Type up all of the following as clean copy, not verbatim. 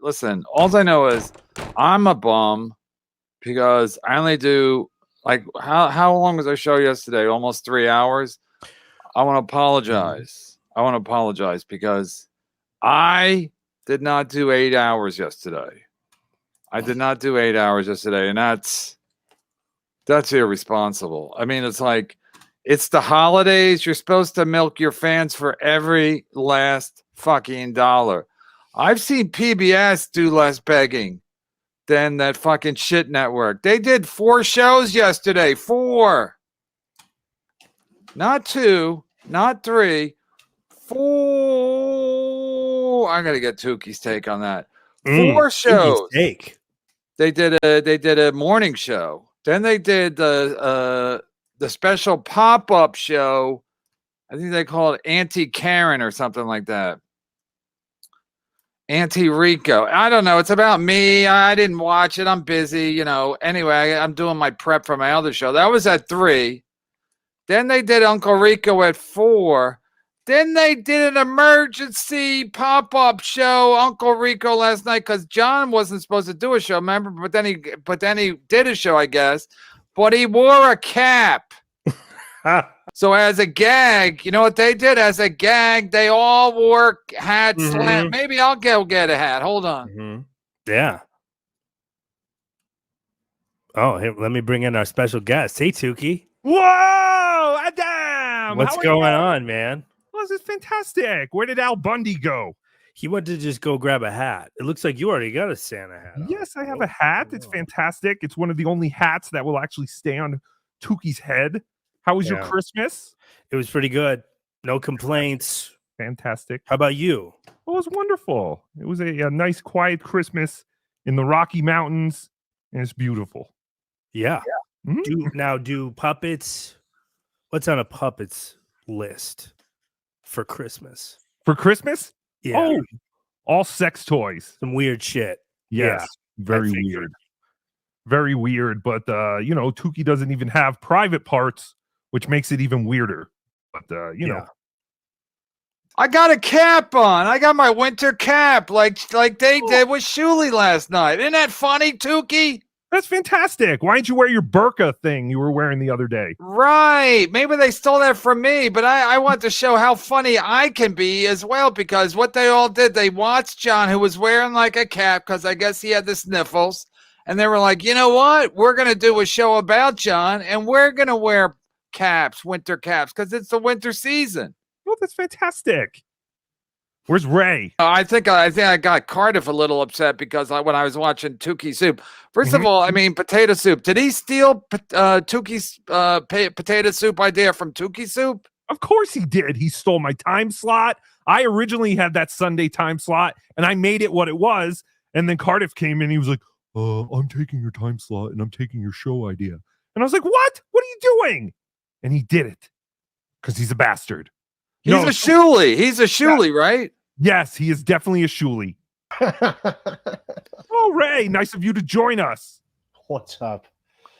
listen, all I know is I'm a bum because I only do like how long was our show yesterday? Almost 3 hours. I want to apologize. I want to apologize because I did not do 8 hours yesterday. I did not do 8 hours yesterday, and that's irresponsible. I mean, it's like it's the holidays. You're supposed to milk your fans for every last fucking dollar. I've seen PBS do less begging than that fucking shit network. They did 4 shows yesterday. 4. Not 2, not 3. 4. I gotta get Tookie's take on that. 4 shows. Take. They did a morning show. Then they did the special pop-up show. I think they call it Auntie Karen or something like that. Auntie Rico. I don't know. It's about me. I didn't watch it. I'm busy, Anyway, I'm doing my prep for my other show. That was at 3. Then they did Uncle Rico at 4. Then they did an emergency pop-up show, Uncle Rico, last night because John wasn't supposed to do a show, remember? But then he did a show, I guess. But he wore a cap. So as a gag, you know what they did? As a gag, they all wore hats. Mm-hmm. Maybe I'll go get a hat. Hold on. Mm-hmm. Yeah. Oh, hey, let me bring in our special guest. Hey, Tookie. Whoa, Adam! What's going on, man? Well, this is fantastic. Where did Al Bundy go? He went to just go grab a hat. It looks like you already got a Santa hat. Yes, I have a hat. It's fantastic. It's one of the only hats that will actually stay on Tookie's head. How was your Christmas? It was pretty good. No complaints. Fantastic. How about you? Well, it was wonderful. It was a nice, quiet Christmas in the Rocky Mountains, and it's beautiful. Yeah. Mm-hmm. Do puppets? What's on a puppets list for Christmas? For Christmas? Yeah. Oh, all sex toys. Some weird shit. Yes. Yeah, very weird. Very weird. But, Tookie doesn't even have private parts, which makes it even weirder. But, know. I got a cap on. I got my winter cap like they did with Shuli last night. Isn't that funny, Tookie? That's fantastic. Why didn't you wear your burqa thing you were wearing the other day? Right. Maybe they stole that from me, but I want to show how funny I can be as well, because what they all did, they watched John, who was wearing like a cap because I guess he had the sniffles, and they were like, you know what? We're going to do a show about John, and we're going to wear caps, winter caps, because it's the winter season. Oh, that's fantastic. Where's Ray? I think I got Cardiff a little upset because when I was watching Tookie Soup. First of all, I mean, potato soup. Did he steal Tookie's potato soup idea from Tookie Soup? Of course he did. He stole my time slot. I originally had that Sunday time slot, and I made it what it was. And then Cardiff came in. He was like, I'm taking your time slot, and I'm taking your show idea. And I was like, what? What are you doing? And he did it because he's a bastard. He's a Shuli. He's a Shuli, right? Yes, he is definitely a Shuli. Oh, Ray, nice of you to join us. What's up?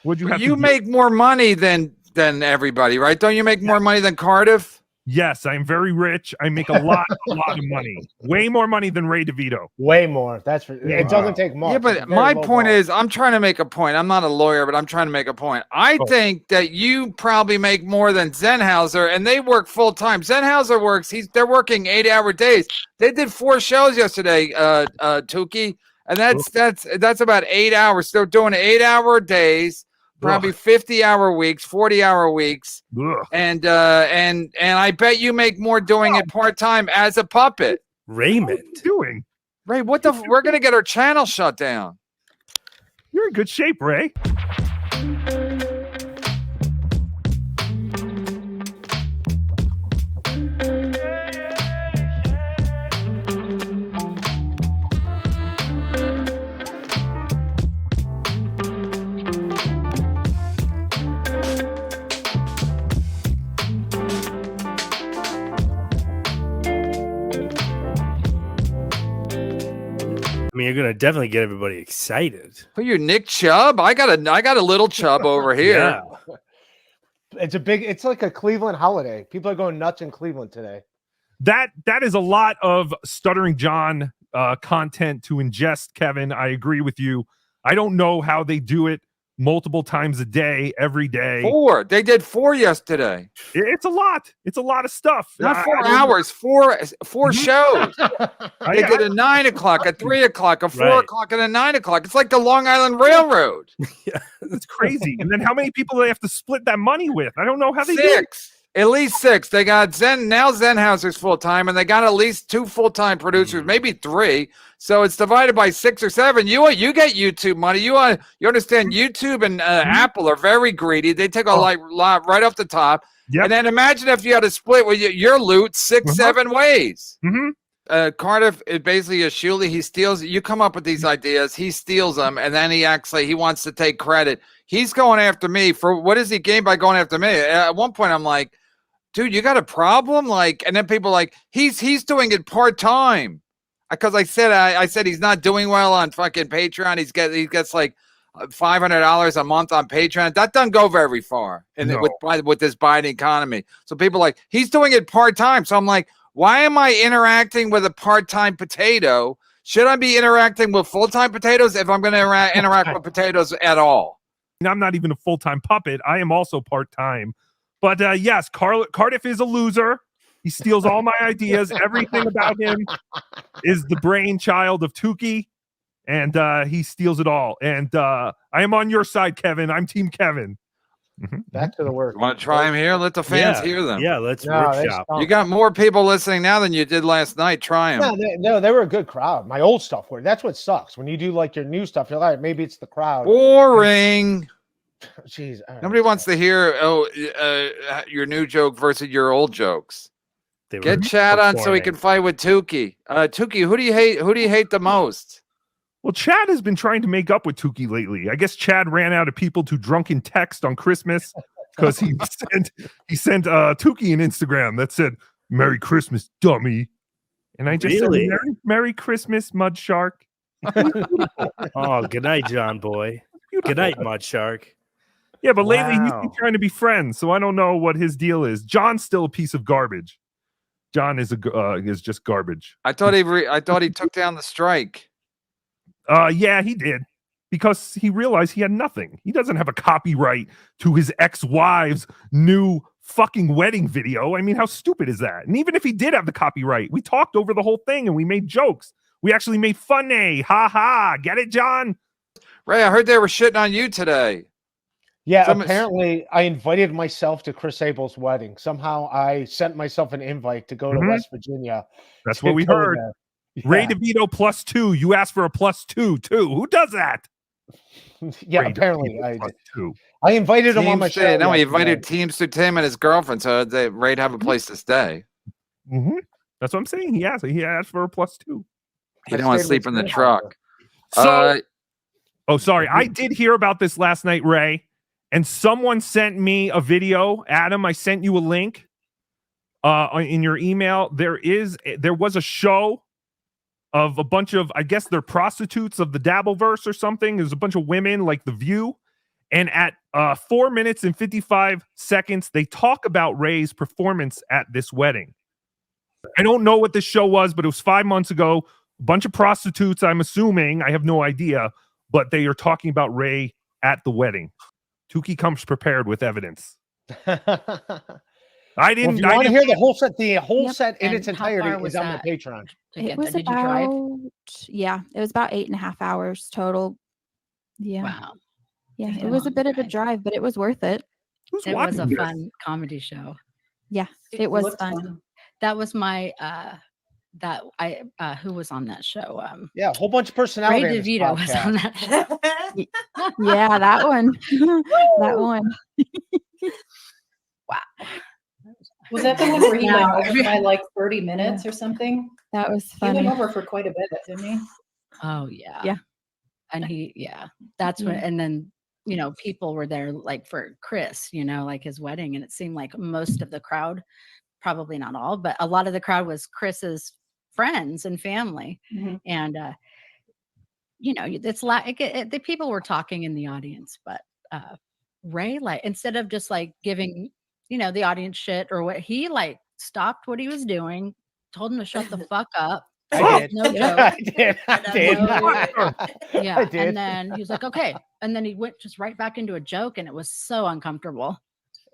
What'd you have You make more money than everybody, right? Don't you make more money than Cardiff? Yes, I'm very rich. I make a lot of money. Way more money than Ray Devito. Way more. That's for it. Doesn't take much. Yeah, but my point is, I'm trying to make a point. I'm not a lawyer, but I'm trying to make a point. I think that you probably make more than Zenhauser, and they work full time. Zenhauser works. They're working 8-hour days. They did 4 shows yesterday, Tookie, and that's about 8 hours. They're doing 8-hour days. Probably 50-hour weeks, 40-hour weeks, and I bet you make more doing it part-time as a puppet. Raymond, what are you doing? Ray, what the? We're gonna get our channel shut down. You're in good shape, Ray. I mean, you're gonna definitely get everybody excited. Who you, Nick Chubb? I got a little Chubb over here. Yeah. It's like a Cleveland holiday. People are going nuts in Cleveland today. That is a lot of Stuttering John content to ingest, Kevin. I agree with you. I don't know how they do it multiple times a day, every day. 4. They did 4 yesterday. It's a lot. It's a lot of stuff. Not 4 hours. 4 shows. They did a 9 o'clock, a 3 o'clock, a 4 o'clock, and a 9 o'clock. It's like the Long Island Railroad. It's crazy. And then how many people do they have to split that money with? I don't know how they do 6. At least 6. They got Zen. Now Zenhauser's full time, and they got at least 2 full time producers, maybe 3. So it's divided by 6 or 7. You get YouTube money. You understand? YouTube and Apple are very greedy. They take a lot right off the top. Yep. And then imagine if you had to split with your loot 6, 7 ways. Cardiff is basically a Shuley. He steals. You come up with these ideas. He steals them, and then he acts like he wants to take credit. He's going after me for what does he gain by going after me? At one point, I'm like, dude, you got a problem? Like, and then people are like, he's doing it part time, because I said he's not doing well on fucking Patreon. He gets like $500 a month on Patreon. That doesn't go very far with this Biden economy. So people are like, he's doing it part time. So I'm like, why am I interacting with a part time potato? Should I be interacting with full time potatoes if I'm going to interact with potatoes at all? I'm not even a full time puppet. I am also part time. But yes, Cardiff is a loser. He steals all my ideas. Everything about him is the brainchild of Tookie, and he steals it all. And I am on your side, Kevin. I'm Team Kevin. Back to the work. Want to try him here? Let the fans hear them. Yeah, let's workshop. You got more people listening now than you did last night. Try them. No, they were a good crowd. My old stuff were. That's what sucks. When you do like your new stuff, you're like, maybe it's the crowd. Boring. Jeez. Nobody wants to hear your new joke versus your old jokes. Get Chad on so he can fight with Tookie. Tookie, who do you hate? Who do you hate the most? Well, Chad has been trying to make up with Tookie lately. I guess Chad ran out of people to drunken text on Christmas because he sent Tookie an Instagram that said, "Merry Christmas, dummy." And I just said, Merry Christmas, Mud Shark. Oh, good night, John Boy. Good night, Mud Shark. Yeah, but lately he's been trying to be friends, so I don't know what his deal is. John's still a piece of garbage. John is just garbage. I thought he took down the strike. Yeah, he did, because he realized he had nothing. He doesn't have a copyright to his ex-wife's new fucking wedding video. I mean, how stupid is that? And even if he did have the copyright, we talked over the whole thing and we made jokes. We actually made funny. Ha ha. Get it, John? Ray, I heard they were shitting on you today. Yeah, apparently I invited myself to Chris Abel's wedding. Somehow I sent myself an invite to go to West Virginia. That's what we heard. Yeah. Ray DeVito +2. You asked for a +2 too. Who does that? Yeah, Ray apparently +2. I invited him on my show. No, he invited Teamster Tim and his girlfriend, so Ray'd have a place to stay. That's what I'm saying. He asked for a +2. He didn't want to sleep in the truck. So, sorry. I did hear about this last night, Ray, and someone sent me a video. Adam, I sent you a link in your email. There was a show of a bunch of, I guess they're prostitutes of the Dabbleverse or something. There's a bunch of women like The View. And at 4 minutes and 55 seconds, they talk about Ray's performance at this wedding. I don't know what this show was, but it was 5 months ago. A bunch of prostitutes, I'm assuming. I have no idea. But they are talking about Ray at the wedding. Tookie comes prepared with evidence. I didn't. Well, if you want to hear the whole set, set in And its how entirety far was is on my that? Patreon. It was about, it was about 8.5 hours total. Yeah. Wow. Yeah, That's it a was a long bit of a drive. drive, but it was worth it. It was a fun comedy show. Yeah, it was looked fun. That was my who was on that show? Yeah, a whole bunch of personality. Ray DeVito was on that show. Yeah, that one. That one. Wow. Was that the one where he went over by like 30 minutes or something? That was He funny. went over for quite a bit, didn't he? Oh yeah. Yeah. And that's when, Yeah. and then, people were there like for Chris, like his wedding. And it seemed like most of the crowd, probably not all, but a lot of the crowd was Chris's friends and family. Mm-hmm. And, it's like the people were talking in the audience, but Ray, like, instead of just like giving, the audience shit or what, he like stopped what he was doing, told him to shut the fuck up, I did. No joke. I did. I did. Yeah. I did. And then he was like, okay. And then he went just right back into a joke, and it was so uncomfortable.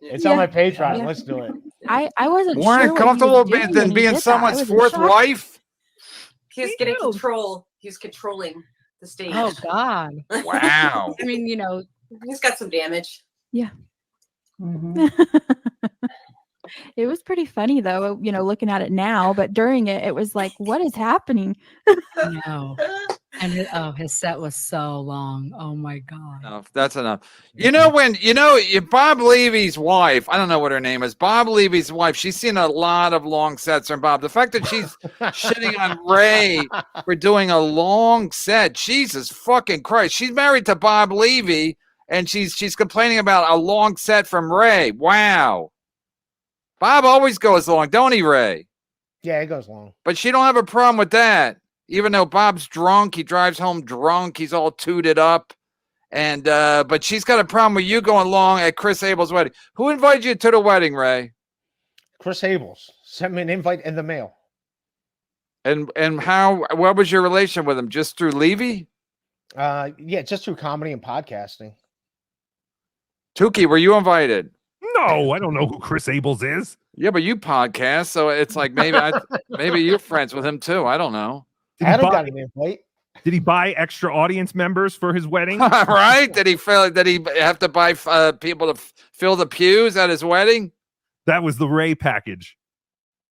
It's on Yeah. my Patreon. Yeah. Let's do it. I wasn't More sure what he was uncomfortable doing than when he being did that. I someone's was in fourth shock. wife. He was getting control. He was controlling the stage. Oh God. Wow. I mean, He's got some damage. Yeah. Mhm. It was pretty funny though, looking at it now, but during it was like, what is happening? I know. And his set was so long. Oh my God. Enough. That's enough. Bob Levy's wife, I don't know what her name is. Bob Levy's wife, she's seen a lot of long sets from Bob. The fact that she's shitting on Ray for doing a long set, Jesus fucking Christ. She's married to Bob Levy, and she's complaining about a long set from Ray. Wow. Bob always goes long, don't he, Ray? Yeah, it goes long. But she don't have a problem with that. Even though Bob's drunk, he drives home drunk, he's all tooted up. And but she's got a problem with you going long at Chris Abel's wedding. Who invited you to the wedding, Ray? Chris Abels sent me an invite in the mail. And what was your relation with him? Just through Levy? Yeah, just through comedy and podcasting. Tookie, were you invited? No, I don't know who Chris Abels is. Yeah, but you podcast, so it's like maybe you're friends with him too. I don't know. Adam got an invite. Did he buy extra audience members for his wedding? Right? Did he have to buy people to fill the pews at his wedding? That was the Ray package.